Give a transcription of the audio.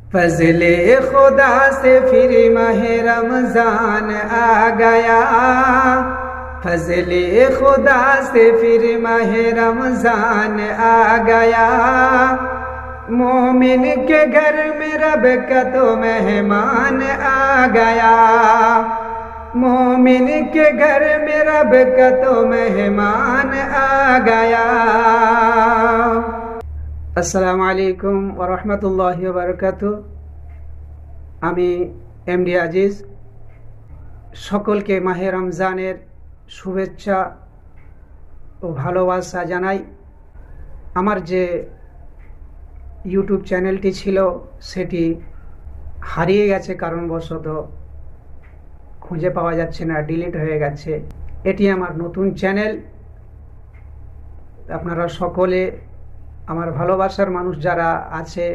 फजले खुदा से फिर माह रमजान आ गया। फजले खुदा से फिर माह रमजान आ गया। मोमिन के घर में रब का तो मेहमान आ गया। मोमिन के घर में रब का तो मेहमान आ गया। আসসালামু আলাইকুম ওয়া রাহমাতুল্লাহি ওয়া বারাকাতুহু। আমি এমডি আজিজ সকলকে মাহে রমজানের শুভেচ্ছা ও ভালোবাসা জানাই। আমার যে ইউটিউব চ্যানেলটি ছিল সেটি হারিয়ে গেছে, কারণবশত খুঁজে পাওয়া যাচ্ছে না, ডিলিট হয়ে গেছে। এটি আমার নতুন চ্যানেল। আপনারা সকলে আমার ভালোবাসার মানুষ যারা আছে